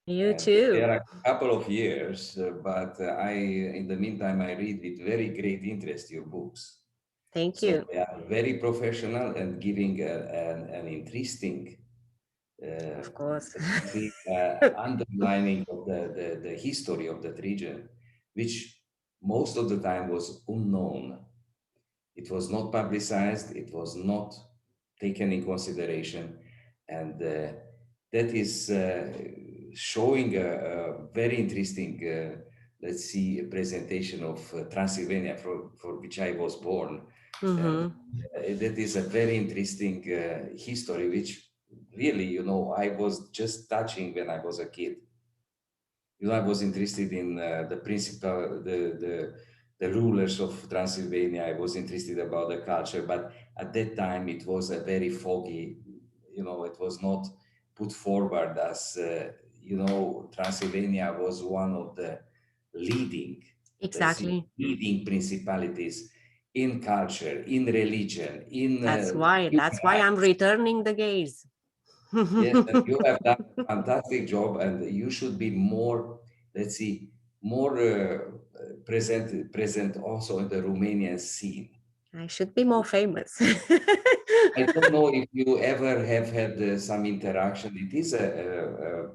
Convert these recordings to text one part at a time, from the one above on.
You And too. there are a couple of years, but in the meantime, I read with very great interest your books. Thank So you. they are very professional and giving an interesting, Of course. underlining of the history of that region, which most of the time was unknown. It was not publicized, it was not taken in consideration, and that is showing a very interesting, let's see, a presentation of Transylvania, for which I was born. And that is a very interesting history, which really, I was just touching when I was a kid. I was interested in the principal, the rulers of Transylvania. I was interested about the culture, but at that time it was a very foggy, it was not put forward as, Transylvania was one of the leading, Exactly. leading principalities in culture, in religion, in That's human why I'm rights. returning the gaze. Yes, and you have done a fantastic job, and you should be more, let's see, more present also in the Romanian scene. I should be more famous. I don't know if you ever have had some interaction. It is a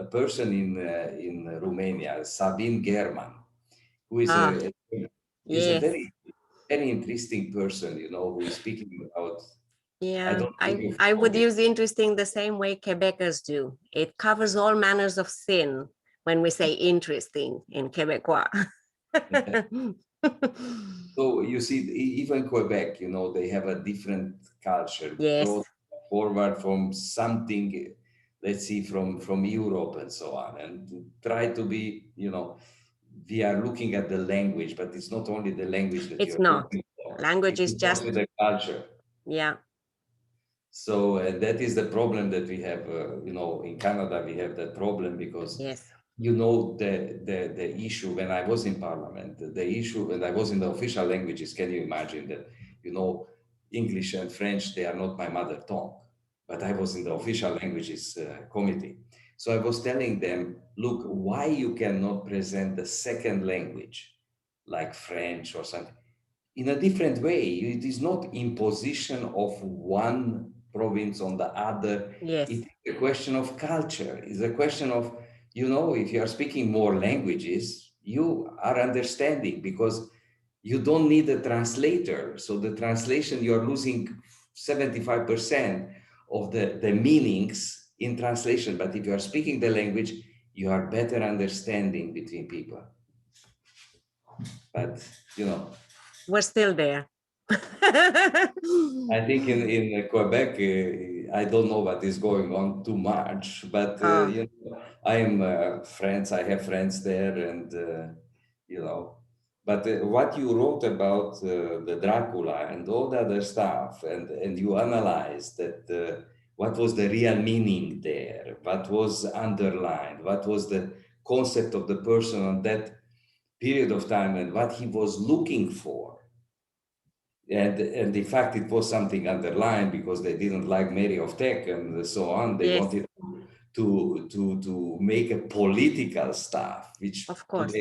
person in Romania, Sabin German, who is Ah, a yes. very interesting person, who is speaking about. I Yeah, don't know if you I follow would this. use interesting the same way Quebecers do. It covers all manners of sin when we say interesting in Quebecois. So you see, even Quebec, they have a different culture Yes, brought forward from something, let's see, from Europe and so on, and try to be, we are looking at the language, but it's not only the language that it's you're not. looking for. Language It is is also just, the culture. yeah, So that is the problem that we have, in Canada, we have that problem because yes. the issue when I was in parliament, the issue when I was in the official languages, can you imagine that, English and French, they are not my mother tongue, but I was in the official languages committee. So I was telling them, look, why you cannot present the second language, like French or something, in a different way. It is not imposition of one province on the other. Yes, It is a question of culture. It's a question of, if you are speaking more languages, you are understanding because you don't need a translator. So the translation, you're losing 75% of the meanings in translation. But if you are speaking the language, you are better understanding between people. But, we're still there. I think in Quebec, I don't know what is going on too much, but Ah, I'm friends. I have friends there, and But what you wrote about the Dracula and all the other stuff, and you analyzed that what was the real meaning there, what was underlined, what was the concept of the person on that period of time, and what he was looking for. And in fact, it was something underlined because they didn't like Mary of Teck and so on. They yes, wanted to make a political stuff, which of course.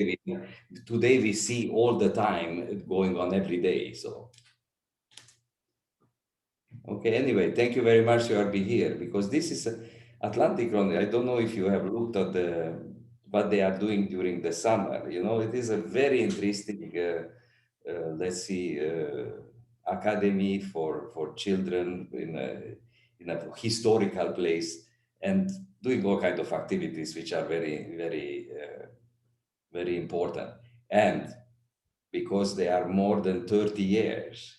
today we see all the time going on every day. So, okay. Anyway, thank you very much for being here because this is Atlantykron. I don't know if you have looked at what they are doing during the summer. It is a very interesting. Let's see, academy for children in a historical place and doing all kinds of activities which are very, very, very important. And because they are more than 30 years,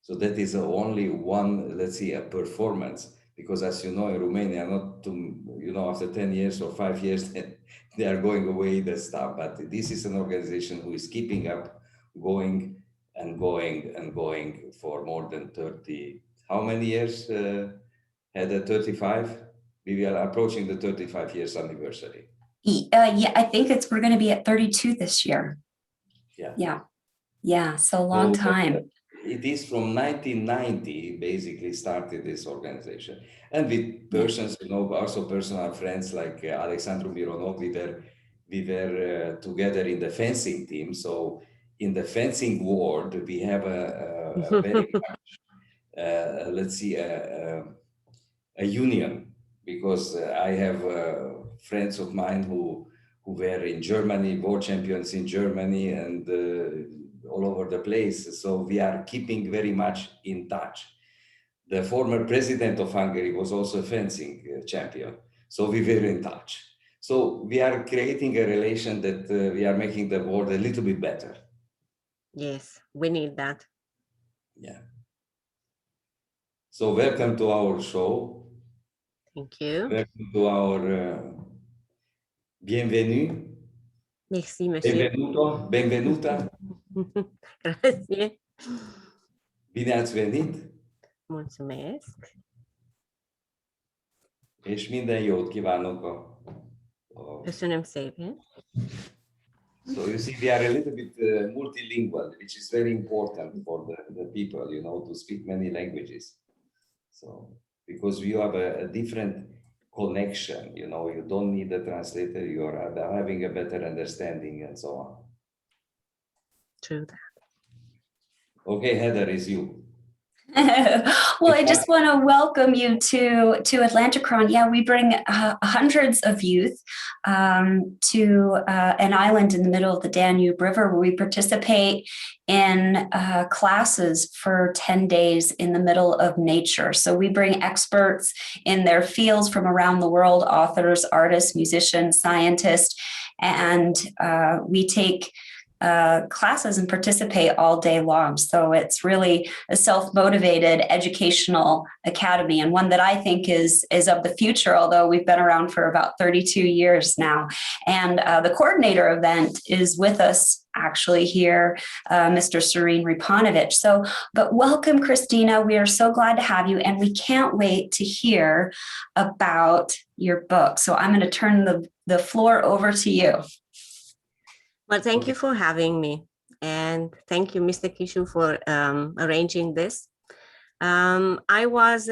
so that is only one, let's see, a performance. Because as you know, in Romania, not to, after 10 years or 5 years, they are going away the stuff. But this is an organization who is keeping up, going and going and going for more than 30. How many years had a 35? We are approaching the 35 years anniversary. Yeah, I think we're going to be at 32 this year. Yeah. Yeah. So a long time. it is from 1990, basically started this organization. And with persons, you know, also personal friends like Alexandru Mironov, we were together in the fencing team. So in the fencing world, we have a very much, let's see, a union, because I have friends of mine who were in Germany, world champions in Germany, and all over the place. So we are keeping very much in touch. The former president of Hungary was also a fencing champion. So we were in touch. So we are creating a relation that we are making the world a little bit better. Yes, we need that. Yeah. So welcome to our show. Thank you. Welcome to our bienvenue. Merci, monsieur. Benvenuto, benvenuta. Grazie. Bine ați venit Mulțumesc. és minden jót kívánok Köszönöm szépen. So you see, we are a little bit multilingual, which is very important for the people, you know, to speak many languages. So, because you have a different connection, you know, you don't need a translator, you are having a better understanding and so on. True that. Okay, Heather, is you. Well, I just want to welcome you to Atlantykron. Yeah, we bring hundreds of youth to an island in the middle of the Danube River, where we participate in classes for 10 days in the middle of nature. So we bring experts in their fields from around the world, authors, artists, musicians, scientists, and we take classes and participate all day long. So it's really a self-motivated educational academy, and one that I think is of the future, although we've been around for about 32 years now. And the coordinator event is with us actually here, Mr. Serene Ripanovich. So, but welcome, Cristina. We are so glad to have you, and we can't wait to hear about your book. So I'm going to turn the floor over to you. Well, thank you for having me. And thank you, Mr. Kishu, for arranging this. I was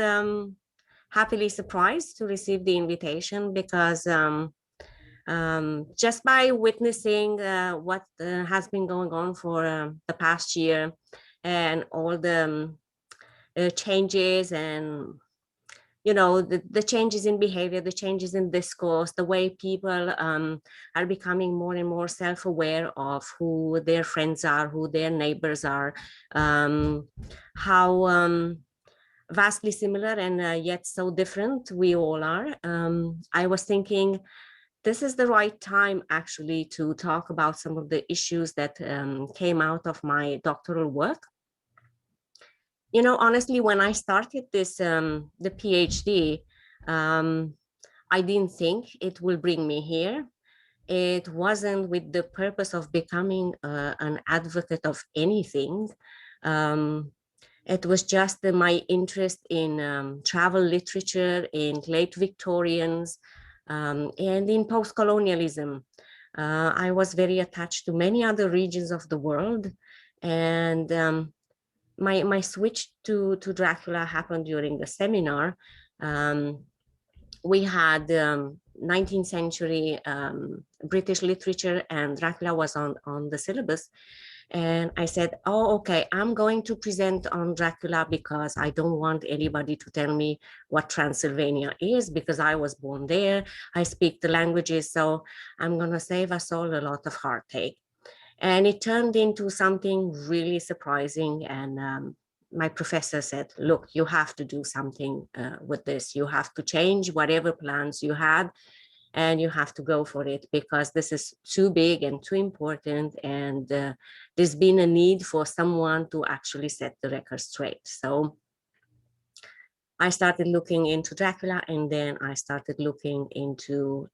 happily surprised to receive the invitation, because just by witnessing what has been going on for the past year, and all the changes, and you know, the changes in behavior, the changes in discourse, the way people are becoming more and more self-aware of who their friends are, who their neighbors are, how vastly similar and yet so different we all are. I was thinking this is the right time actually to talk about some of the issues that came out of my doctoral work. You know, honestly, when I started this, the PhD, I didn't think it will bring me here. It wasn't with the purpose of becoming an advocate of anything. It was just my interest in travel literature, in late Victorians, and in post-colonialism. I was very attached to many other regions of the world, and my switch to Dracula happened during the seminar. We had 19th century British literature, and Dracula was on the syllabus. And I said, oh, okay, I'm going to present on Dracula because I don't want anybody to tell me what Transylvania is, because I was born there. I speak the languages, so I'm going to save us all a lot of heartache. And it turned into something really surprising. And my professor said, look, you have to do something with this. You have to change whatever plans you had, and you have to go for it, because this is too big and too important. And there's been a need for someone to actually set the record straight. So I started looking into Dracula, and then I started looking into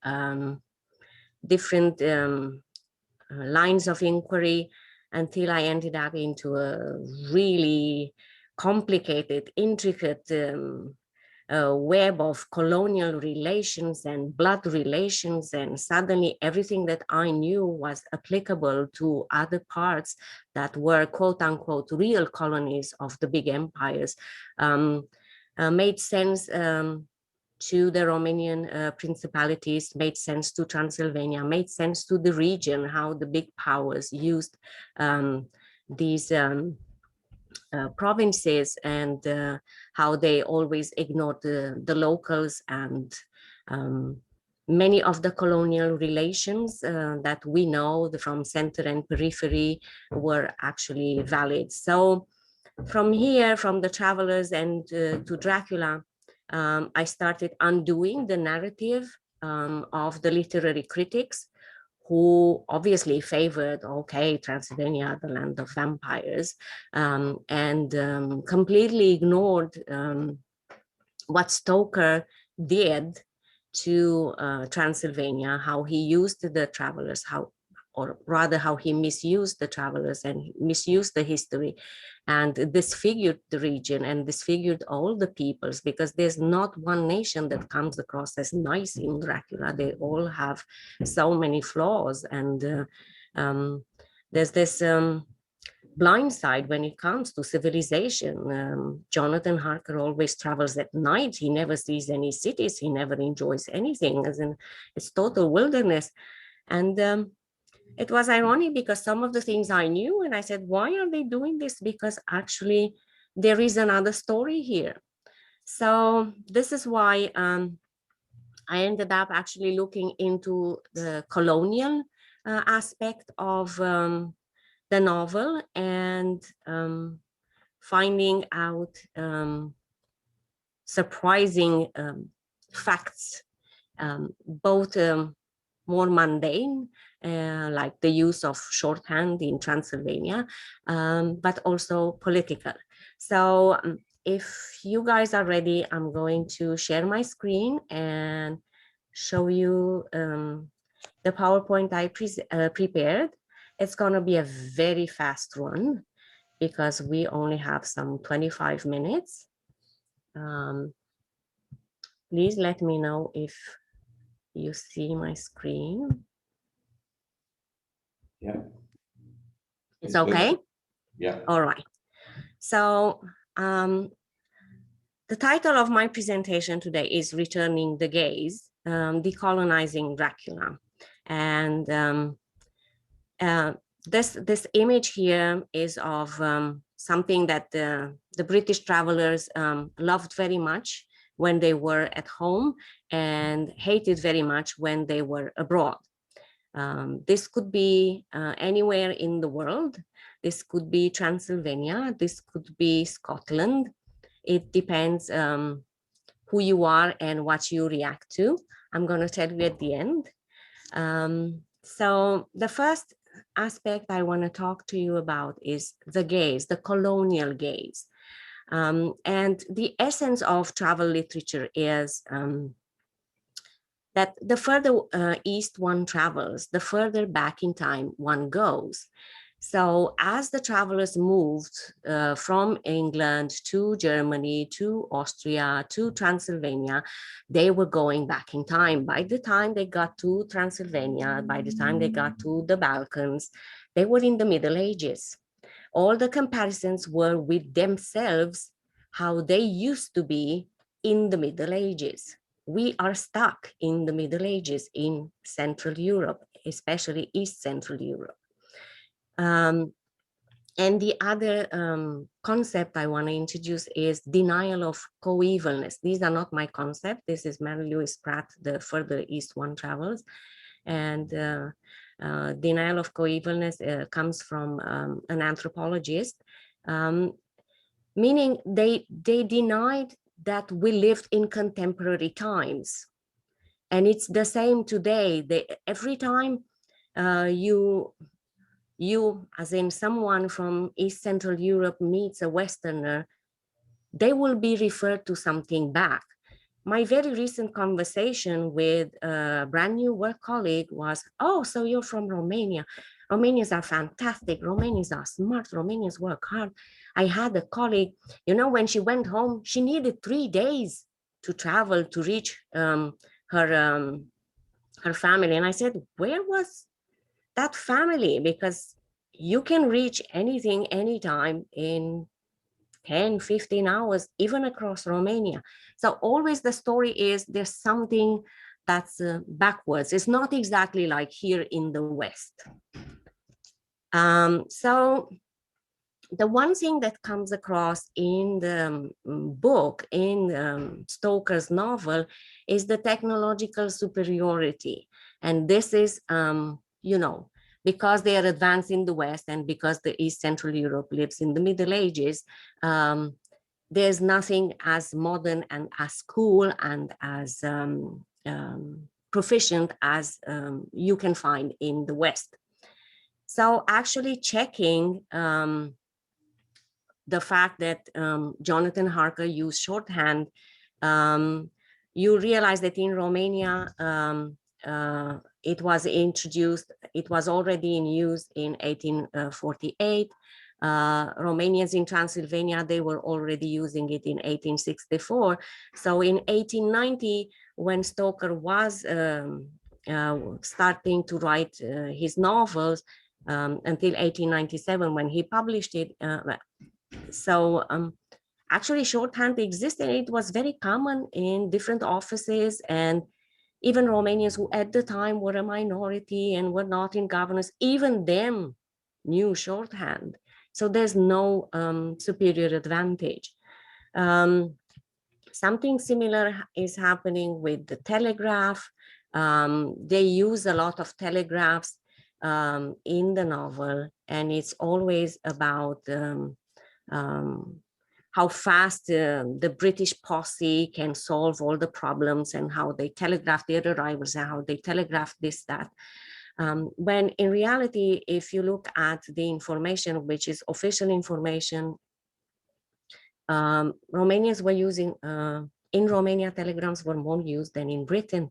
different lines of inquiry, until I ended up into a really complicated, intricate web of colonial relations and blood relations, and suddenly everything that I knew was applicable to other parts that were quote unquote real colonies of the big empires, made sense to the Romanian principalities, made sense to Transylvania, made sense to the region, how the big powers used these provinces, and how they always ignored the locals, and many of the colonial relations that we know from center and periphery were actually valid. So from here, from the travelers and to Dracula, I started undoing the narrative of the literary critics, who obviously favored, okay, Transylvania, the land of vampires, and completely ignored what Stoker did to Transylvania, how he used the travelers, or rather how he misused the travelers and misused the history, and disfigured the region and disfigured all the peoples, because there's not one nation that comes across as nice in Dracula. They all have so many flaws, and there's this blind side when it comes to civilization. Jonathan Harker always travels at night. He never sees any cities. He never enjoys anything, as in it's total wilderness. And it was ironic because some of the things I knew, and I said, why are they doing this? Because actually there is another story here. So this is why I ended up actually looking into the colonial aspect of the novel, and finding out surprising facts, both more mundane, like the use of shorthand in Transylvania, but also political. So if you guys are ready, I'm going to share my screen and show you the PowerPoint I prepared. It's going to be a very fast one because we only have some 25 minutes. Please let me know if you see my screen. Yeah. It's okay? Yeah. All right. So the title of my presentation today is Returning the Gaze, Decolonizing Dracula. And this image here is of something that the British travelers loved very much when they were at home and hated very much when they were abroad. This could be anywhere in the world. This could be Transylvania. This could be Scotland. It depends who you are and what you react to. I'm going to tell you at the end. So the first aspect I want to talk to you about is the gaze, the colonial gaze. And the essence of travel literature is that the further east one travels, the further back in time one goes. So as the travelers moved from England to Germany, to Austria, to Transylvania, they were going back in time. By the time they got to Transylvania, by the time they got to the Balkans, they were in the Middle Ages. All the comparisons were with themselves, how they used to be in the Middle Ages. We are stuck in the Middle Ages in Central Europe, especially East Central Europe. And the other concept I want to introduce is denial of coevalness. These are not my concept. This is Mary Louise Pratt, the Further East One Travels. And denial of coevalness comes from an anthropologist, meaning they denied that we lived in contemporary times. And it's the same today. Every time you, as in someone from East Central Europe meets a Westerner, they will be referred to something back. My very recent conversation with a brand new work colleague was, oh, so you're from Romania. Romanians are fantastic. Romanians are smart. Romanians work hard. I had a colleague, you know, when she went home, she needed 3 days to travel to reach her family. And I said, where was that family? Because you can reach anything, anytime in 10, 15 hours, even across Romania. So always the story is there's something that's backwards. It's not exactly like here in the West. So the one thing that comes across in the book, in Stoker's novel, is the technological superiority. And this is, you know, because they are advanced in the West and because the East Central Europe lives in the Middle Ages, there's nothing as modern and as cool and as proficient as you can find in the West. So actually checking the fact that Jonathan Harker used shorthand, you realize that in Romania, it was introduced, it was already in use in 1848. Romanians in Transylvania, they were already using it in 1864. So in 1890, when Stoker was starting to write his novels, until 1897 when he published it. So actually shorthand existed. It was very common in different offices, and even Romanians who at the time were a minority and were not in governance, even them knew shorthand. So there's no superior advantage. Something similar is happening with the telegraph. They use a lot of telegraphs in the novel, and it's always about how fast the British posse can solve all the problems and how they telegraph their arrivals and how they telegraph this, that. When in reality, if you look at the information, which is official information, Romanians were using, in Romania, telegrams were more used than in Britain.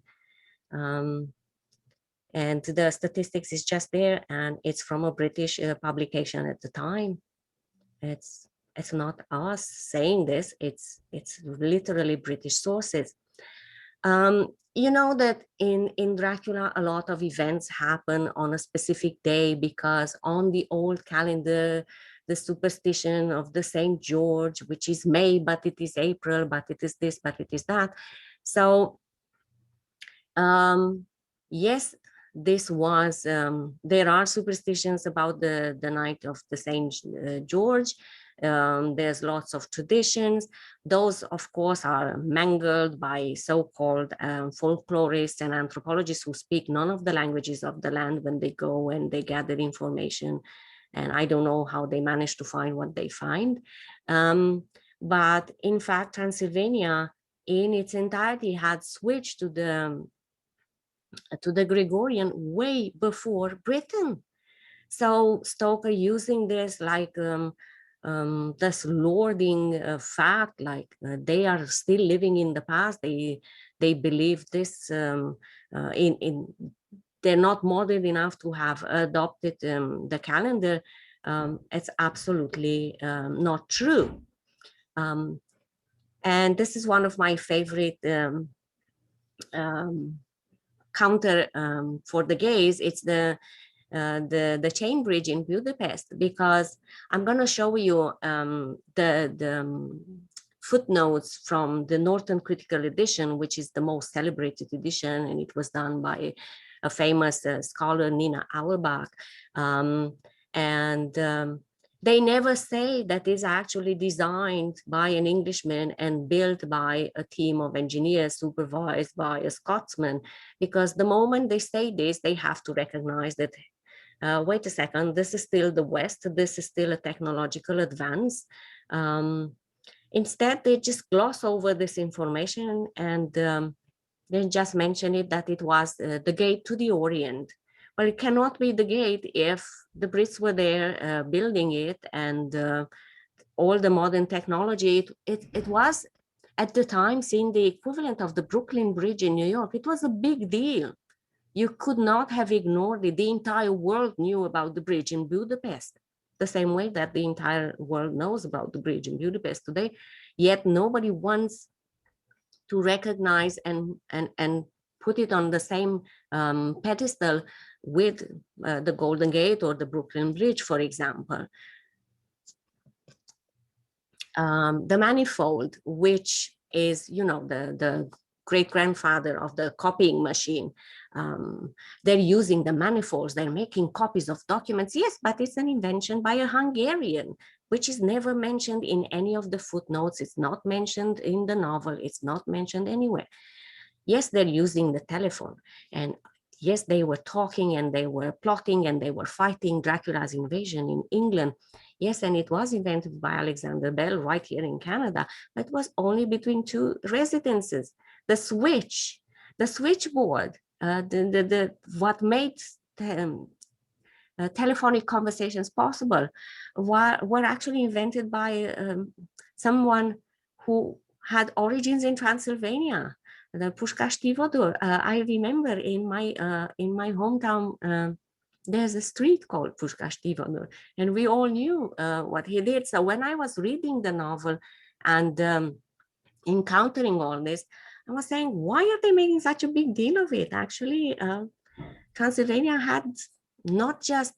And the statistics is just there, and it's from a British publication at the time. It's not us saying this, it's literally British sources. You know that in Dracula, a lot of events happen on a specific day because on the old calendar, the superstition of the St. George, which is May, but it is April, but it is this, but it is that. So yes, this was, there are superstitions about the night of the St. George. There's lots of traditions. Those, of course, are mangled by so-called folklorists and anthropologists who speak none of the languages of the land when they go and they gather information. And I don't know how they manage to find what they find. But in fact, Transylvania in its entirety had switched to the Gregorian way before Britain. So Stoker using this like this lording fact, like they are still living in the past. They believe this they're not modern enough to have adopted the calendar. It's absolutely not true. And this is one of my favorite counter for the gays. It's the chain bridge in Budapest, because I'm going to show you the footnotes from the Norton Critical Edition, which is the most celebrated edition, and it was done by a famous scholar, Nina Auerbach. They never say that it's actually designed by an Englishman and built by a team of engineers supervised by a Scotsman, because the moment they say this, they have to recognize that, wait a second, this is still the West, this is still a technological advance. Instead, they just gloss over this information and they just mention it that it was the gate to the Orient. Well, it cannot be the gate if the Brits were there building it, and all the modern technology. It was at the time seen the equivalent of the Brooklyn Bridge in New York. It was a big deal. You could not have ignored it. The entire world knew about the bridge in Budapest, the same way that the entire world knows about the bridge in Budapest today. Yet nobody once to recognize and put it on the same pedestal with the Golden Gate or the Brooklyn Bridge, for example. The manifold, which is, you know, the great-grandfather of the copying machine. They're using the manifolds, they're making copies of documents. Yes, but it's an invention by a Hungarian, which is never mentioned in any of the footnotes. It's not mentioned in the novel. It's not mentioned anywhere. Yes, they're using the telephone. And yes, they were talking and they were plotting and they were fighting Dracula's invasion in England. Yes, and it was invented by Alexander Bell right here in Canada, but it was only between two residences. The switchboard, what made telephonic conversations possible were actually invented by someone who had origins in Transylvania, the Pushkashtivodur. I remember in my hometown, there's a street called Pushkashtivodur, and we all knew what he did. So when I was reading the novel and encountering all this, I was saying, why are they making such a big deal of it? Actually, Transylvania had not just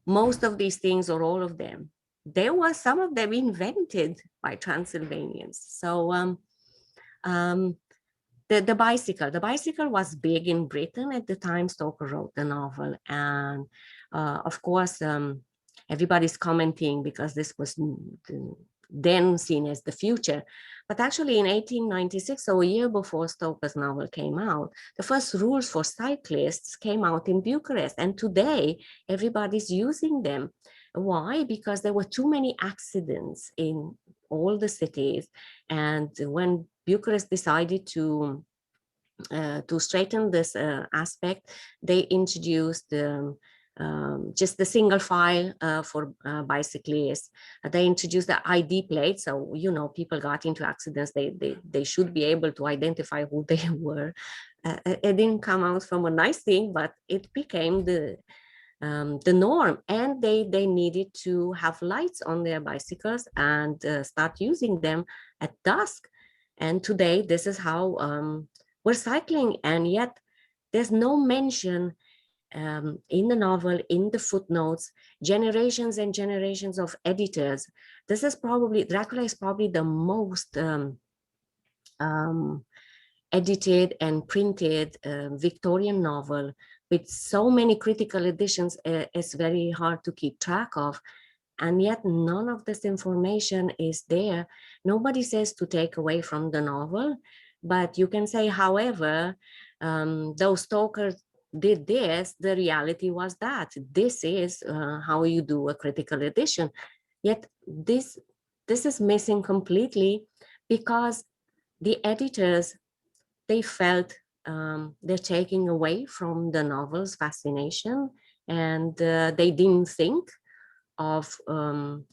most of these things or all of them. There were some of them invented by Transylvanians. So the bicycle was big in Britain at the time Stoker wrote the novel. And of course, everybody's commenting because this was then seen as the future. But actually in 1896, so a year before Stoker's novel came out, the first rules for cyclists came out in Bucharest. And today, everybody's using them. Why? Because there were too many accidents in all the cities. And when Bucharest decided to straighten this aspect, they introduced just the single file for bicyclists. They introduced the ID plate, so you know, people got into accidents, they should be able to identify who they were. It didn't come out from a nice thing, but it became the norm, and they needed to have lights on their bicycles and start using them at dusk. And today, this is how we're cycling, and yet there's no mention in the novel, in the footnotes, generations and generations of editors. This is probably, Dracula is probably the most edited and printed Victorian novel with so many critical editions. It's very hard to keep track of. And yet none of this information is there. Nobody says to take away from the novel, but you can say, however, though Stoker did this, the reality was that this is how you do a critical edition. Yet this is missing completely, because the editors, they felt they're taking away from the novel's fascination, and they didn't think of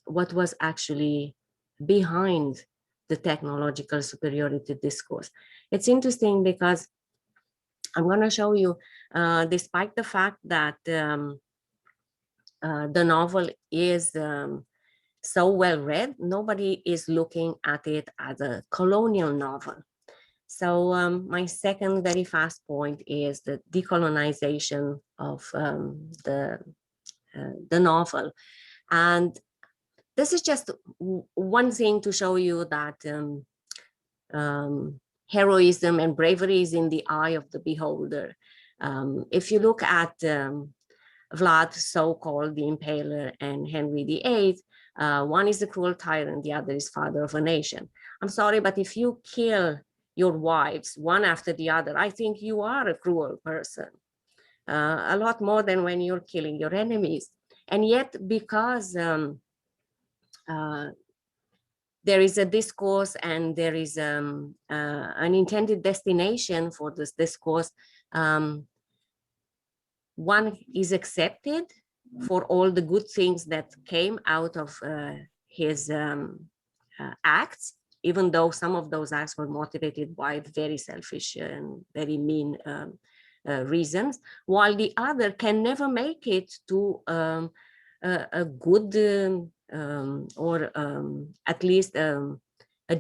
what was actually behind the technological superiority discourse. It's interesting because I'm going to show you, despite the fact that the novel is so well read, nobody is looking at it as a colonial novel. So my second very fast point is the decolonization of the novel. And this is just one thing to show you that heroism and bravery is in the eye of the beholder. If you look at Vlad, so-called the Impaler, and Henry VIII, one is a cruel tyrant, the other is father of a nation. I'm sorry, but if you kill your wives one after the other, I think you are a cruel person, a lot more than when you're killing your enemies. And yet, because there is a discourse and there is an intended destination for this discourse, one is accepted for all the good things that came out of his acts, even though some of those acts were motivated by very selfish and very mean reasons, while the other can never make it to a good or at least a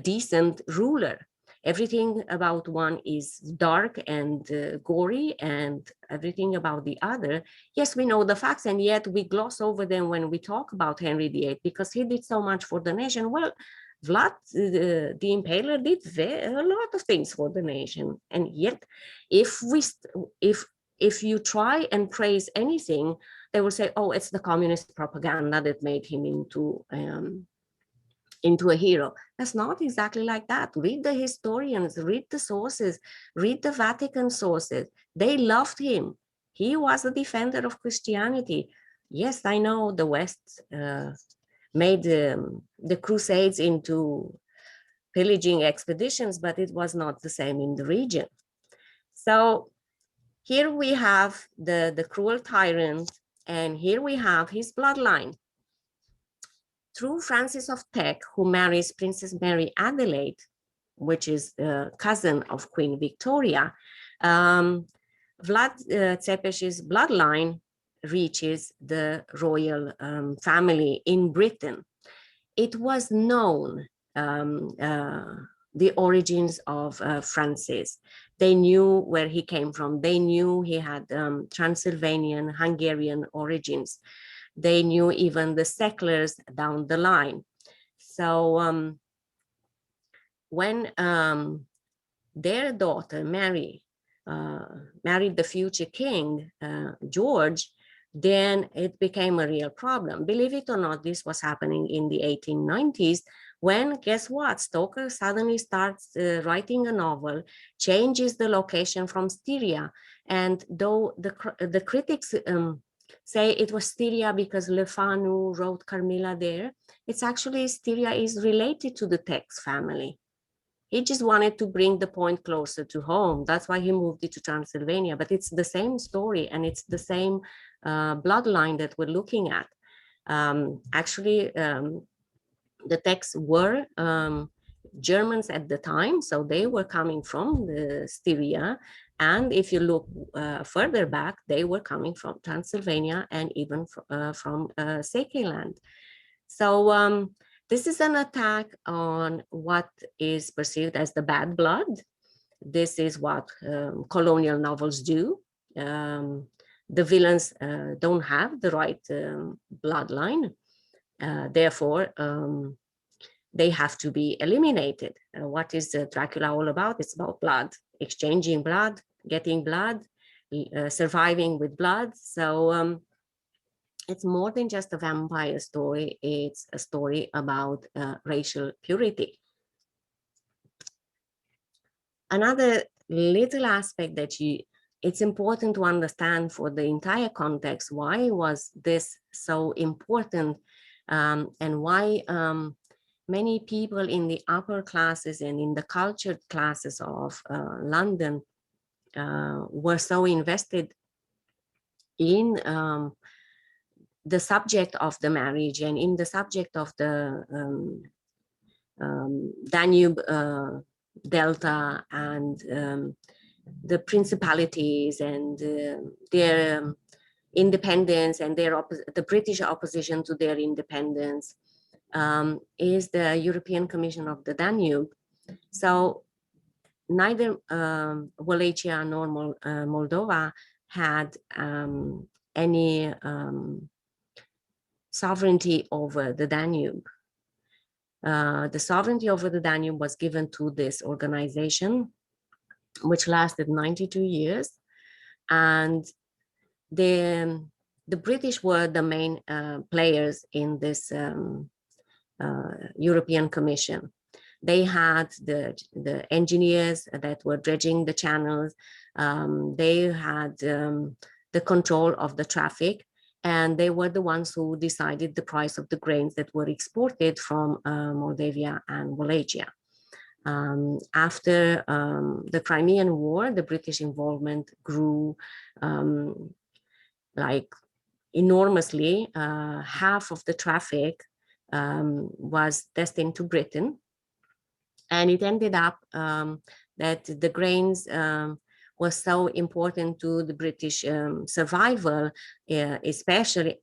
decent ruler. everything about one is dark and gory, and everything about the other. Yes, we know the facts, and yet we gloss over them when we talk about Henry VIII because he did so much for the nation. Well, Vlad the Impaler did a lot of things for the nation, and yet, if you try and praise anything, they will say, "Oh, it's the communist propaganda that made him into a hero." That's not exactly like that. Read the historians, read the sources, read the Vatican sources. They loved him. He was a defender of Christianity. Yes, I know the West made the Crusades into pillaging expeditions, but it was not the same in the region. So here we have the cruel tyrant, and here we have his bloodline. Through Francis of Teck, who marries Princess Mary Adelaide, which is the cousin of Queen Victoria, Vlad Tzepes's bloodline reaches the royal family in Britain. It was known, the origins of Francis. They knew where he came from. They knew he had Transylvanian, Hungarian origins. They knew even the settlers down the line. So when their daughter, Mary, married the future king, George, then it became a real problem. Believe it or not, this was happening in the 1890s when, guess what, Stoker suddenly starts writing a novel, changes the location from Styria. And though the critics say it was Styria because Le Fanu wrote Carmilla there, it's actually Styria is related to the Tex family. He just wanted to bring the point closer to home. That's why he moved it to Transylvania. But it's the same story, and it's the same bloodline that we're looking at. Actually, the Tex were Germans at the time, so they were coming from the Styria. And if you look further back, they were coming from Transylvania and even from Sekeland. So this is an attack on what is perceived as the bad blood. This is what colonial novels do. The villains don't have the right bloodline. Therefore, they have to be eliminated. What is Dracula all about? It's about blood, exchanging blood, getting blood, surviving with blood. So it's more than just a vampire story. It's a story about racial purity. Another little aspect that it's important to understand for the entire context, why was this so important, and why many people in the upper classes and in the cultured classes of London were so invested in the subject of the marriage and in the subject of the Danube Delta and the principalities and their independence and the British opposition to their independence, is the European Commission of the Danube. So neither Wallachia nor Moldova had any sovereignty over the Danube. The sovereignty over the Danube was given to this organization, which lasted 92 years. And the British were the main players in this European Commission. They had the engineers that were dredging the channels. They had the control of the traffic, and they were the ones who decided the price of the grains that were exported from Moldavia and Wallachia. After the Crimean War, the British involvement grew like enormously. Half of the traffic was destined to Britain. And it ended up that the grains was so important to the British survival, especially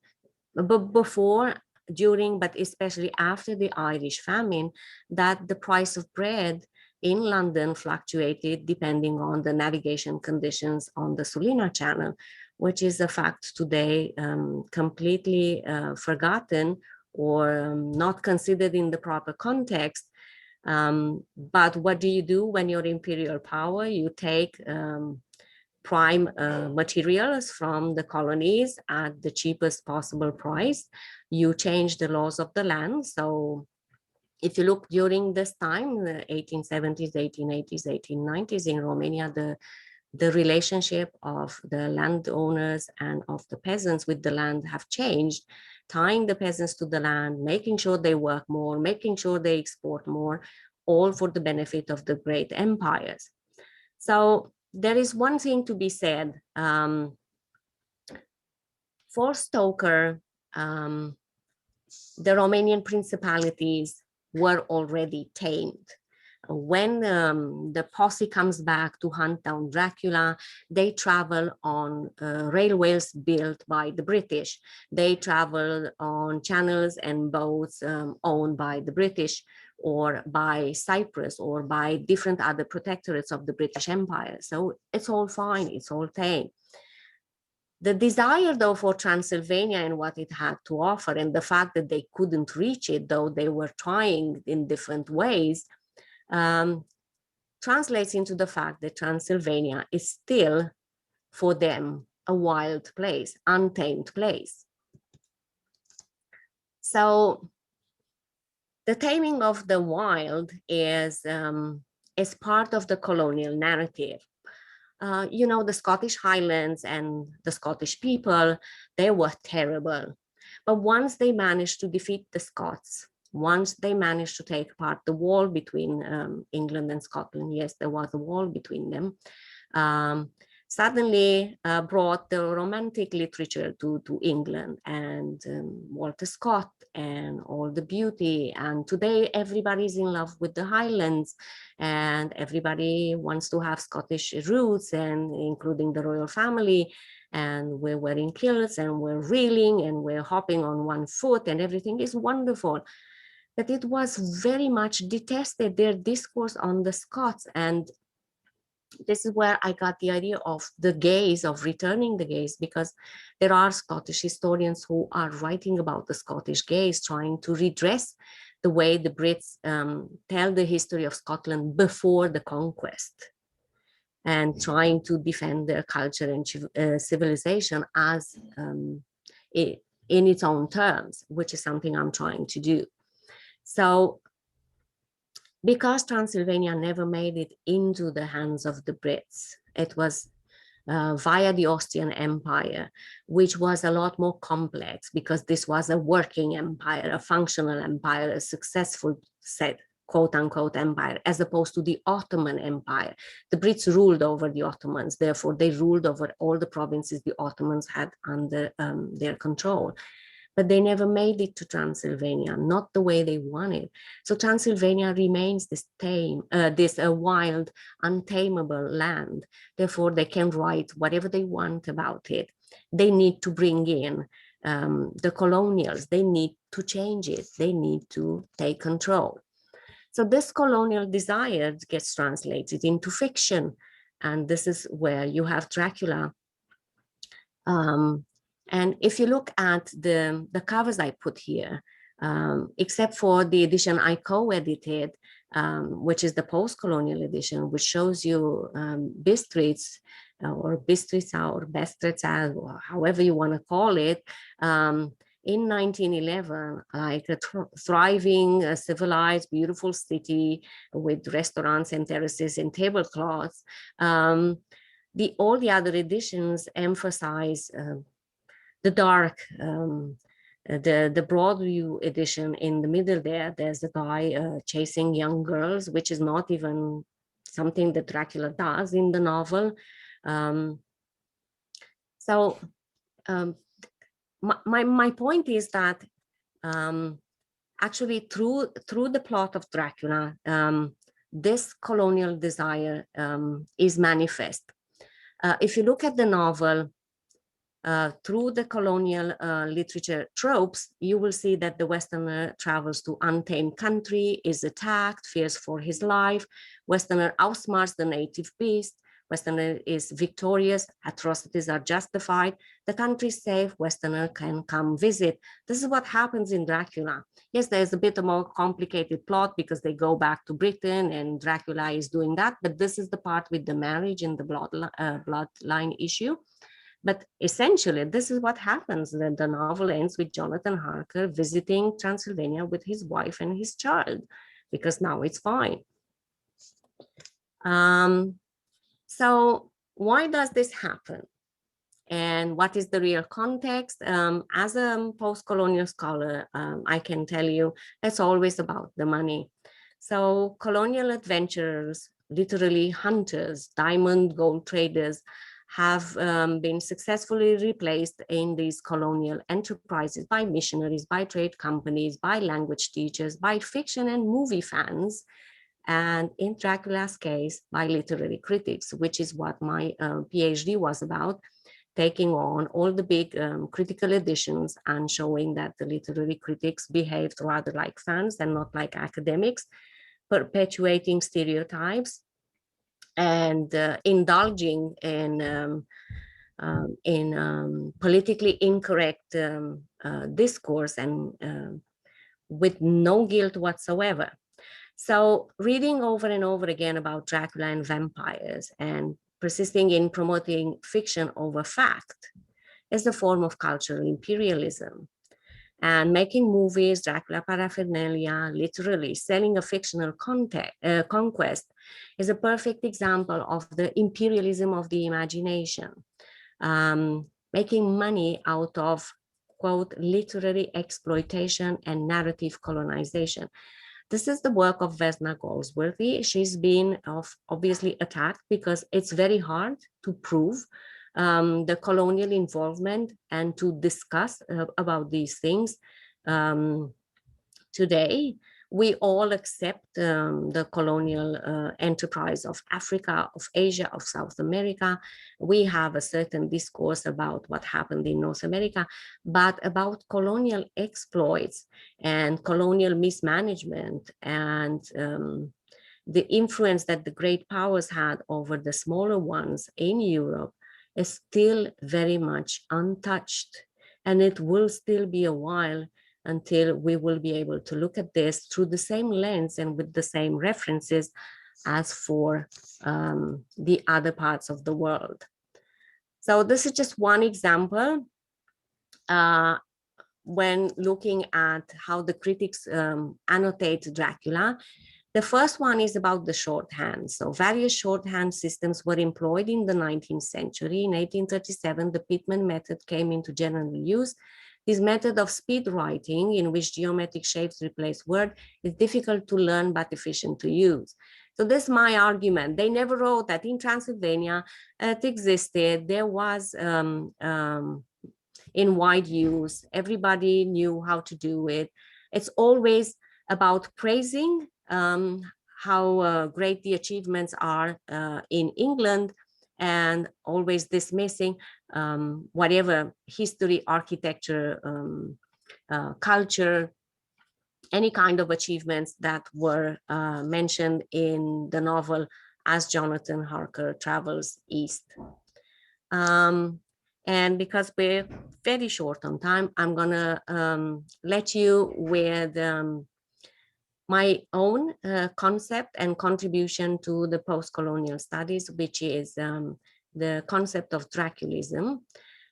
before, during, but especially after the Irish famine, that the price of bread in London fluctuated depending on the navigation conditions on the Sulina Channel, which is a fact today completely forgotten or not considered in the proper context. But what do you do when you're imperial power? You take prime materials from the colonies at the cheapest possible price. You change the laws of the land. So if you look during this time, the 1870s, 1880s, 1890s in Romania, the relationship of the landowners and of the peasants with the land have changed, tying the peasants to the land, making sure they work more, making sure they export more, all for the benefit of the great empires. So there is one thing to be said. For Stoker, the Romanian principalities were already tamed. When the posse comes back to hunt down Dracula, they travel on railways built by the British. They travel on channels and boats owned by the British or by Cyprus or by different other protectorates of the British Empire. So it's all fine, it's all tame. The desire, though, for Transylvania and what it had to offer, and the fact that they couldn't reach it, though they were trying in different ways, translates into the fact that Transylvania is still, for them, a wild place, untamed place. So the taming of the wild is part of the colonial narrative. You know, the Scottish Highlands and the Scottish people, they were terrible. But once they managed to defeat the Scots, once they managed to take apart the wall between England and Scotland, yes, there was a wall between them, suddenly brought the Romantic literature to England and Walter Scott and all the beauty. And today everybody's in love with the Highlands and everybody wants to have Scottish roots, and including the royal family. And we're wearing kilts and we're reeling and we're hopping on one foot and everything is wonderful. But it was very much detested, their discourse on the Scots. And this is where I got the idea of the gaze, of returning the gaze, because there are Scottish historians who are writing about the Scottish gaze, trying to redress the way the Brits tell the history of Scotland before the conquest, and trying to defend their culture and civilization as in its own terms, which is something I'm trying to do. So because Transylvania never made it into the hands of the Brits, it was via the Austrian Empire, which was a lot more complex because this was a working empire, a functional empire, a successful set, quote unquote, empire, as opposed to the Ottoman Empire. The Brits ruled over the Ottomans, therefore they ruled over all the provinces the Ottomans had under their control. But they never made it to Transylvania, not the way they wanted. So Transylvania remains this wild, untamable land. Therefore, they can write whatever they want about it. They need to bring in the colonials. They need to change it. They need to take control. So this colonial desire gets translated into fiction. And this is where you have Dracula. And if you look at the covers I put here, except for the edition I co-edited, which is the post-colonial edition, which shows you Bistritz or Bistritza or Bestritza, or however you want to call it, in 1911, like a thriving, civilized, beautiful city with restaurants and terraces and tablecloths. All the other editions emphasize the dark, the broad view edition in the middle there, there's a guy chasing young girls, which is not even something that Dracula does in the novel. My point is that actually through the plot of Dracula, this colonial desire is manifest. If you look at the novel, through the colonial literature tropes, you will see that the Westerner travels to untamed country, is attacked, fears for his life. Westerner outsmarts the native beast. Westerner is victorious, atrocities are justified, the country is safe, Westerner can come visit. This is what happens in Dracula. Yes, there's a bit more complicated plot because they go back to Britain and Dracula is doing that, but this is the part with the marriage and the bloodline issue. But essentially, this is what happens. The novel ends with Jonathan Harker visiting Transylvania with his wife and his child, because now it's fine. So why does this happen? And what is the real context? As a post-colonial scholar, I can tell you it's always about the money. So colonial adventurers, literally hunters, diamond gold traders, have been successfully replaced in these colonial enterprises by missionaries, by trade companies, by language teachers, by fiction and movie fans, and in Dracula's case, by literary critics, which is what my PhD was about, taking on all the big critical editions and showing that the literary critics behaved rather like fans and not like academics, perpetuating stereotypes and indulging in politically incorrect discourse and with no guilt whatsoever. So reading over and over again about Dracula and vampires and persisting in promoting fiction over fact is a form of cultural imperialism. And making movies, Dracula paraphernalia, literally selling a fictional conquest is a perfect example of the imperialism of the imagination, making money out of, quote, literary exploitation and narrative colonization. This is the work of Vesna Goldsworthy. She's been obviously attacked because it's very hard to prove the colonial involvement and to discuss about these things. Today, we all accept the colonial enterprise of Africa, of Asia, of South America. We have a certain discourse about what happened in North America, but about colonial exploits and colonial mismanagement and the influence that the great powers had over the smaller ones in Europe is still very much untouched. And it will still be a while until we will be able to look at this through the same lens and with the same references as for the other parts of the world. So this is just one example when looking at how the critics annotate Dracula. The first one is about the shorthand. So various shorthand systems were employed in the 19th century. In 1837, the Pitman method came into general use. This method of speed writing, in which geometric shapes replace words, is difficult to learn but efficient to use. So this is my argument. They never wrote that in Transylvania it existed. There was in wide use. Everybody knew how to do it. It's always about praising how great the achievements are in England, and always dismissing whatever history, architecture, culture, any kind of achievements that were mentioned in the novel as Jonathan Harker travels east. And because we're very short on time, I'm gonna let you with my own concept and contribution to the post-colonial studies, which is the concept of Draculism,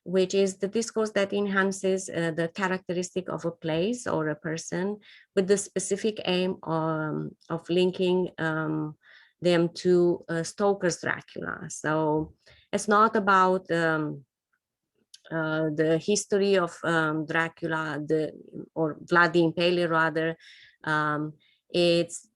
which is the discourse that enhances the characteristic of a place or a person with the specific aim of linking them to Stoker's Dracula. So it's not about the history of Dracula, or Vlad the Impaler rather. It's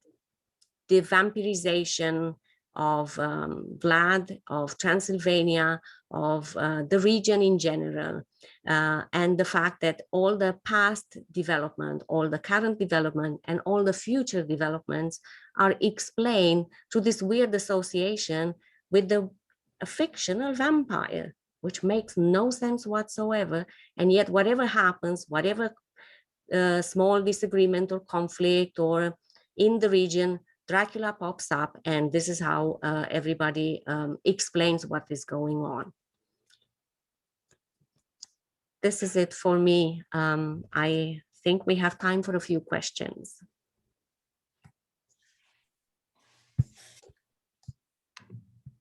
the vampirization of Vlad, of Transylvania, of the region in general, and the fact that all the past development, all the current development, and all the future developments are explained through this weird association with a fictional vampire, which makes no sense whatsoever. And yet whatever happens, whatever small disagreement or conflict or in the region, Dracula pops up, and this is how everybody explains what is going on. This is it for me. I think we have time for a few questions.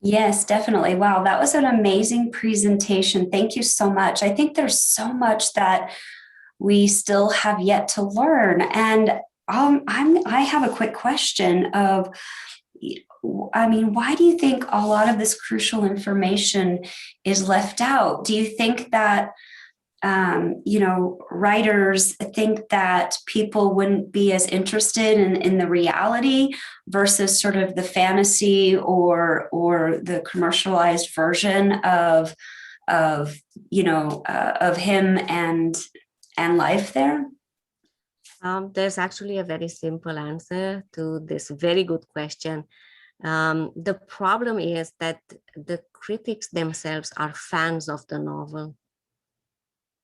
Yes, definitely. Wow, that was an amazing presentation. Thank you so much. I think there's so much that we still have yet to learn. And I have a quick question of, I mean, why do you think a lot of this crucial information is left out? Do you think that you know, writers think that people wouldn't be as interested in the reality versus sort of the fantasy or the commercialized version of you know, of him and life there? There's actually a very simple answer to this very good question. The problem is that the critics themselves are fans of the novel.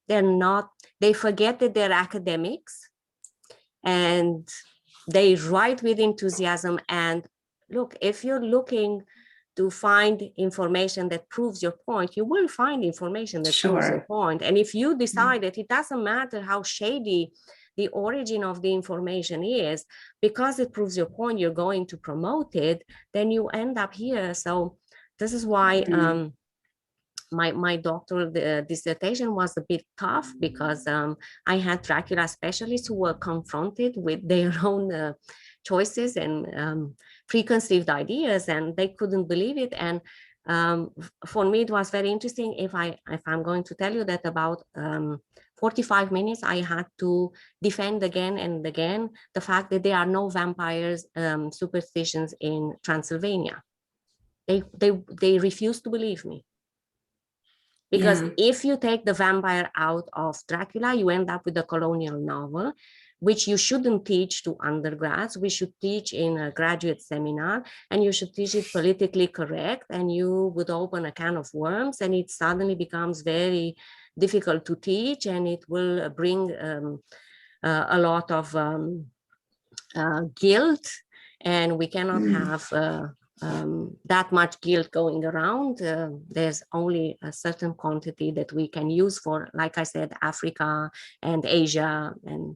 They're not, they forget that they're academics and they write with enthusiasm. And look, if you're looking to find information that proves your point, you will find information that proves your point. And if you decide that it doesn't matter how shady the origin of the information is, because it proves your point, you're going to promote it, then you end up here. So this is why my doctoral dissertation was a bit tough, because I had Dracula specialists who were confronted with their own choices and preconceived ideas, and they couldn't believe it. And for me, it was very interesting. If I'm going to tell you that about 45 minutes, I had to defend again and again the fact that there are no vampires superstitions in Transylvania. They refuse to believe me. Because if you take the vampire out of Dracula, you end up with a colonial novel, which you shouldn't teach to undergrads. We should teach in a graduate seminar, and you should teach it politically correct, and you would open a can of worms, and it suddenly becomes very difficult to teach, and it will bring a lot of guilt, and we cannot have that much guilt going around. There's only a certain quantity that we can use for, like I said, Africa and Asia. And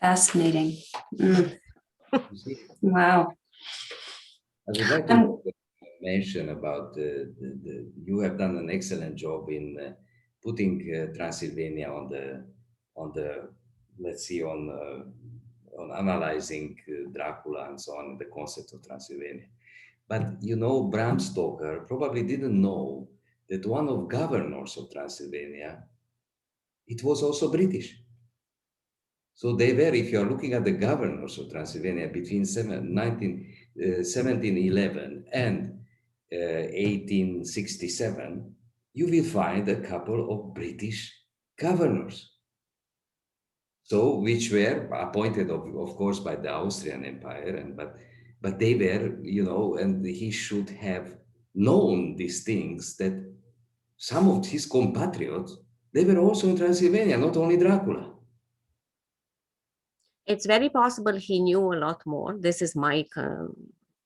fascinating. Wow. I would like to mention about you have done an excellent job in putting Transylvania on the let's see, on analyzing Dracula and so on, the concept of Transylvania. But you know, Bram Stoker probably didn't know that one of governors of Transylvania, it was also British. So they were, if you're looking at the governors of Transylvania between 1711 and 1867, you will find a couple of British governors. So, which were appointed, of course, by the Austrian Empire, and but they were, you know, and he should have known these things, that some of his compatriots, they were also in Transylvania, not only Dracula. It's very possible he knew a lot more. This is my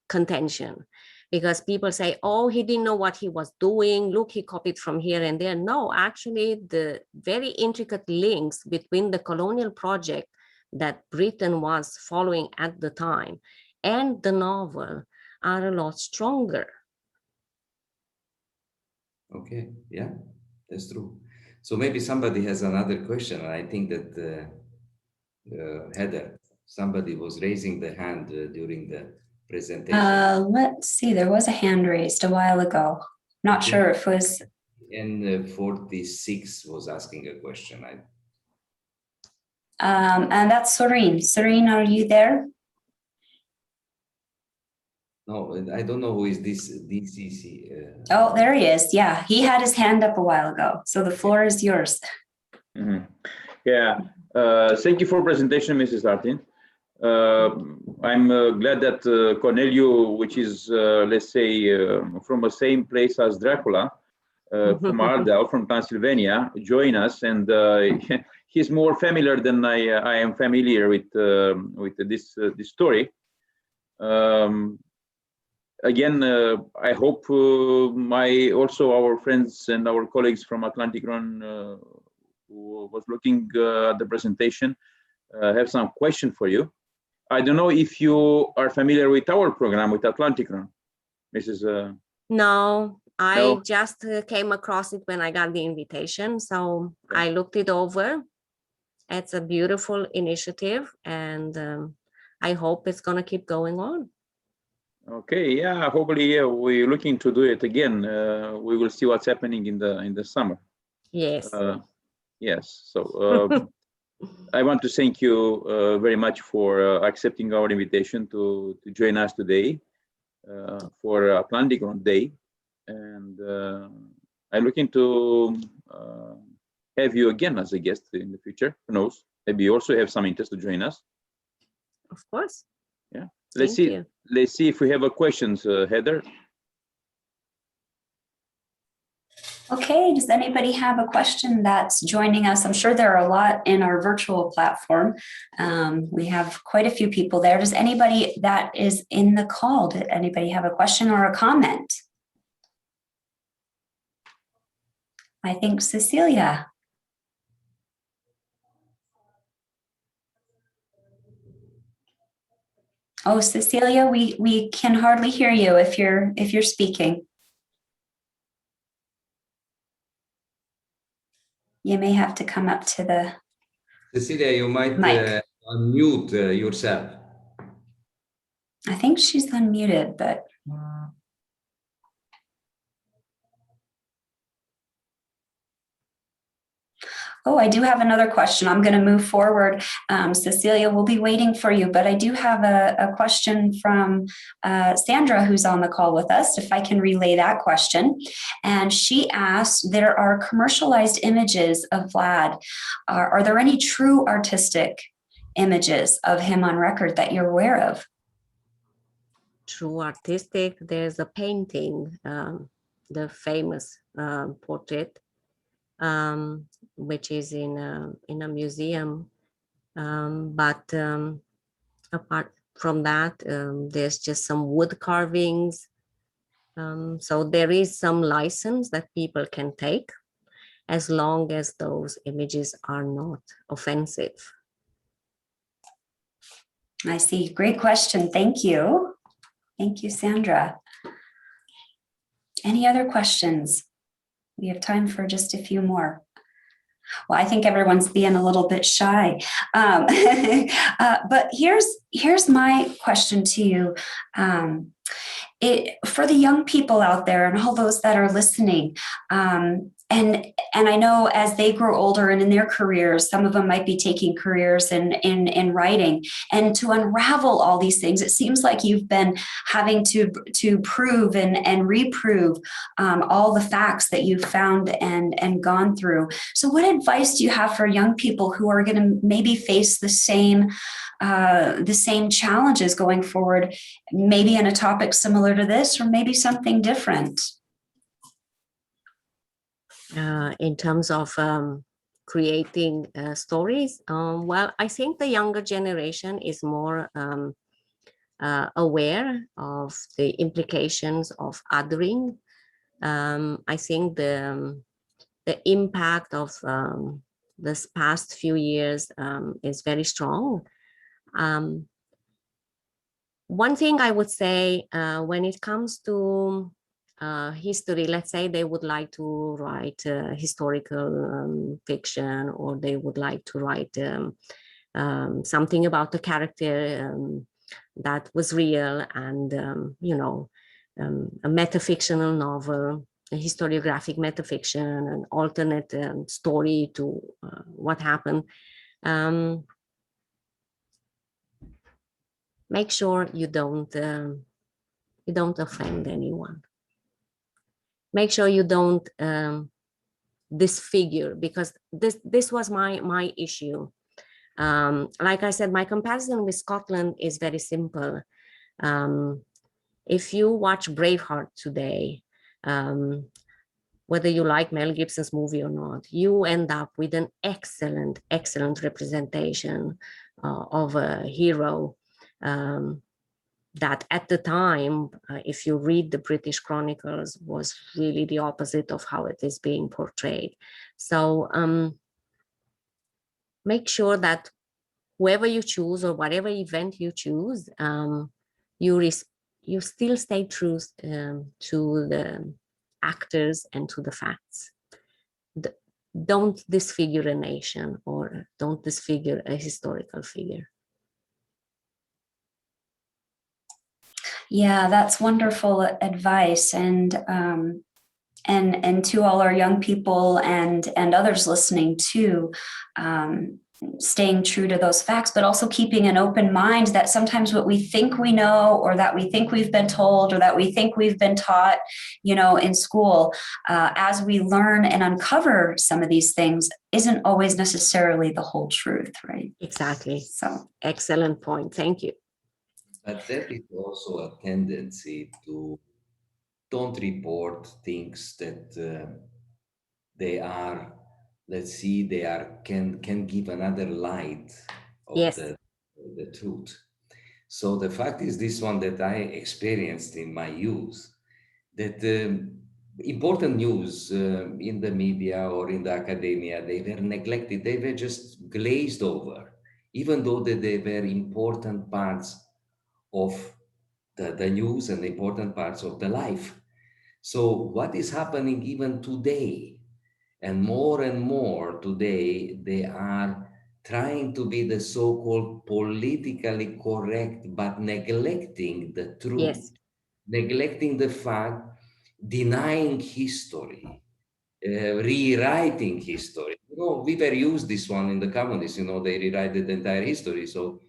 contention, because people say, oh, he didn't know what he was doing. Look, he copied from here and there. No, actually, the very intricate links between the colonial project that Britain was following at the time and the novel are a lot stronger. Okay, yeah, that's true. So maybe somebody has another question. And I think that Heather, somebody was raising the hand during the presentation. Let's see, there was a hand raised a while ago. Not sure if it was. And 46 was asking a question. And that's Serene. Serene, are you there? No, I don't know who is this DCC. Oh, there he is. Yeah, he had his hand up a while ago. So the floor is yours. Yeah, thank you for presentation, Mrs. Artenie. I'm glad that Corneliu, which is, let's say, from the same place as Dracula, from Ardell, from Transylvania, join us, and he's more familiar than I am familiar with this story. Again, I hope also our friends and our colleagues from Atlantykron who was looking at the presentation have some question for you. I don't know if you are familiar with our program with Atlantykron, Mrs. No, I just came across it when I got the invitation. So I looked it over. It's a beautiful initiative, and I hope it's going to keep going on. Okay, yeah, hopefully we're looking to do it again. We will see what's happening in the summer. Yes. Yes, so I want to thank you very much for accepting our invitation to join us today for Atlantykron Day. And I'm looking to have you again as a guest in the future. Who knows? Maybe you also have some interest to join us. Of course. Yeah. Let's see if we have a questions, Heather. Okay, does anybody have a question that's joining us? I'm sure there are a lot in our virtual platform. We have quite a few people there. Does anybody that is in the call, did anybody have a question or a comment? I think Cecilia. Oh, Cecilia, we can hardly hear you if you're speaking. You may have to come up to the Cecilia, you might unmute yourself. I think she's unmuted, but oh, I do have another question. I'm going to move forward. Cecilia, we'll be waiting for you, but I do have a question from Sandra, who's on the call with us, if I can relay that question. And she asked, there are commercialized images of Vlad. Are there any true artistic images of him on record that you're aware of? True artistic, there's a painting, the famous portrait, which is in a museum, but apart from that, there's just some wood carvings. So there is some license that people can take, as long as those images are not offensive. I see. Great question. Thank you. Thank you, Sandra. Any other questions? We have time for just a few more. Well, I think everyone's being a little bit shy. But here's my question to you. For the young people out there and all those that are listening, and I know as they grow older and in their careers, some of them might be taking careers in writing, and to unravel all these things, it seems like you've been having to prove and reprove all the facts that you've found and gone through. So what advice do you have for young people who are going to maybe face the same challenges going forward, maybe in a topic similar to this, or maybe something different? In terms of creating stories, well, I think the younger generation is more aware of the implications of othering. I think the impact of this past few years is very strong. One thing I would say when it comes to history, let's say they would like to write historical fiction, or they would like to write something about a character that was real, and a metafictional novel, a historiographic metafiction, an alternate story to what happened. Make sure you don't offend anyone. Make sure you don't disfigure, because this was my issue. Like I said, my comparison with Scotland is very simple. If you watch Braveheart today, whether you like Mel Gibson's movie or not, you end up with an excellent, excellent representation of a hero that at the time, if you read the British Chronicles, was really the opposite of how it is being portrayed. So make sure that whoever you choose or whatever event you choose, you still stay true to the actors and to the facts. Don't disfigure a nation or don't disfigure a historical figure. Yeah, that's wonderful advice, and to all our young people and others listening too, staying true to those facts, but also keeping an open mind that sometimes what we think we know, or that we think we've been told, or that we think we've been taught, you know, in school, as we learn and uncover some of these things, isn't always necessarily the whole truth, right? Exactly. So excellent point. Thank you. But that is also a tendency to don't report things that they are, let's see, they are can give another light of Yes. the truth. So the fact is this one that I experienced in my youth, that important news in the media or in the academia, they were neglected, they were just glazed over, even though that they were important parts of the news and important parts of the life. So what is happening even today, and more today, they are trying to be the so-called politically correct, but neglecting the truth, Yes. neglecting the fact, denying history, rewriting history. You know, we were used this one in the communists, you know, they rewrite the entire history. So,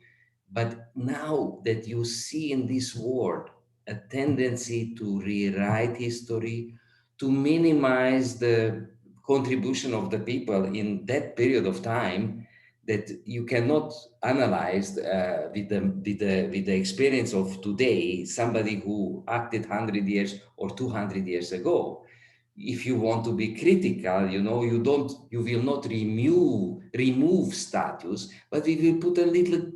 but now that you see in this world a tendency to rewrite history, to minimize the contribution of the people in that period of time, that you cannot analyze with the experience of today, somebody who acted 100 years or 200 years ago. If you want to be critical, you know, you will not remove status, but we will put a little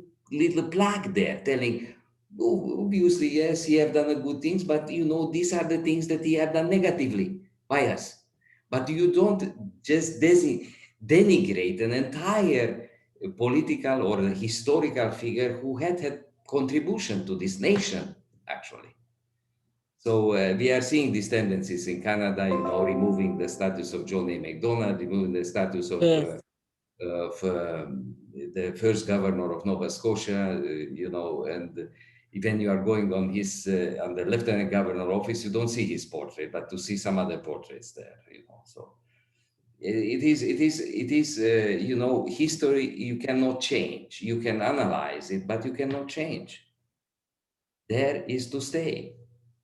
plaque there telling, oh, obviously, yes, he have done a good things, but you know, these are the things that he have done negatively by us. But you don't just denigrate an entire political or historical figure who had contribution to this nation, actually. So we are seeing these tendencies in Canada, you know, removing the status of John A. Macdonald, removing the status of Yes. The first governor of Nova Scotia, you know, and when you are going on his on the lieutenant governor office, you don't see his portrait, but to see some other portraits there, you know. So it is you know, history you cannot change. You can analyze it, but you cannot change. There is to stay.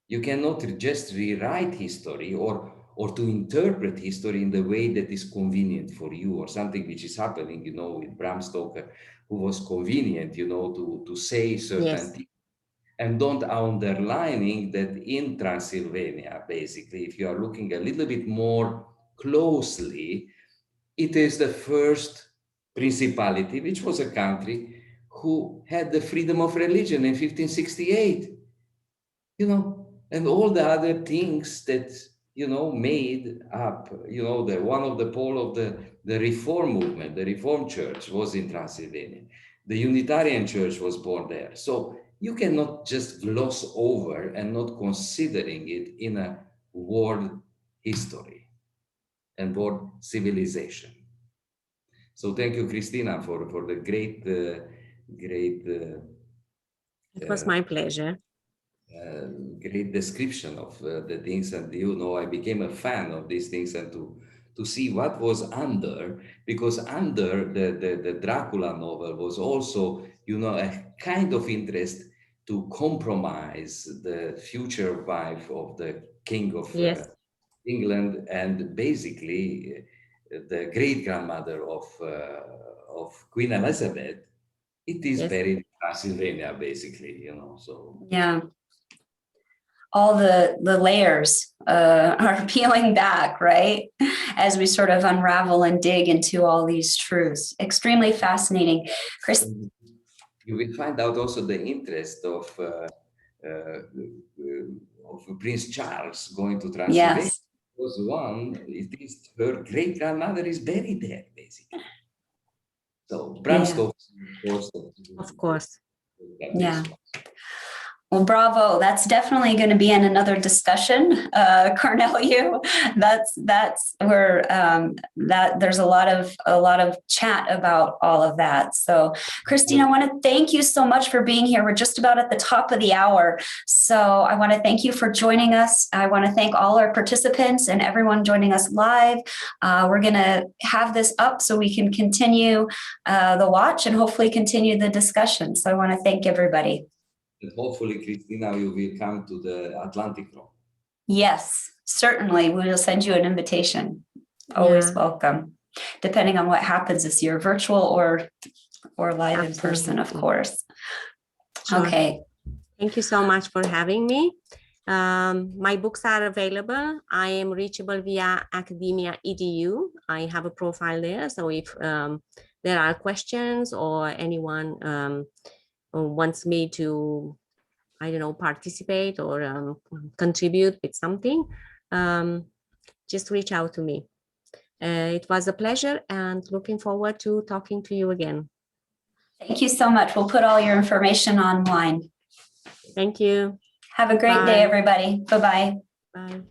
You cannot just rewrite history or to interpret history in the way that is convenient for you, or something which is happening, you know, with Bram Stoker, who was convenient, you know, to say certain things. And don't underlining that in Transylvania, basically, if you are looking a little bit more closely, it is the first principality, which was a country who had the freedom of religion in 1568. You know, and all the other things that, you know, made up, you know, the one of the pole of the reform movement, the Reform Church was in Transylvania. The Unitarian Church was born there. So you cannot just gloss over and not considering it in a world history and world civilization. So thank you, Cristina, for the great, It was my pleasure. Great description of the things, and you know, I became a fan of these things, and to see what was under, because under the Dracula novel was also, you know, a kind of interest to compromise the future wife of the king of England, and basically the great grandmother of Queen Elizabeth, it is Yes. buried in Transylvania, basically, so. Yeah. All the layers are peeling back, right? As we sort of unravel and dig into all these truths. Extremely fascinating. Chris. You will find out also the interest of Prince Charles going to Transylvania. Yes. Because her great grandmother is buried there, basically. So Bram Stoker, of course. Yeah. Well, bravo. That's definitely going to be in another discussion, Corneliu. That's where that there's a lot of chat about all of that. So, Cristina, I want to thank you so much for being here. We're just about at the top of the hour, so I want to thank you for joining us. I want to thank all our participants and everyone joining us live. We're going to have this up so we can continue the watch and hopefully continue the discussion. So, I want to thank everybody. And hopefully, Cristina, you will come to the Atlantykron. Yes, certainly. We will send you an invitation. Always welcome, depending on what happens this year, virtual or live in person, of course. Sure. Okay. Thank you so much for having me. My books are available. I am reachable via Academia EDU. I have a profile there. So if there are questions or anyone wants me to, I don't know, participate or contribute with something, just reach out to me. It was a pleasure and looking forward to talking to you again. Thank you so much. We'll put all your information online. Thank you. Have a great day, everybody. Bye-bye. Bye.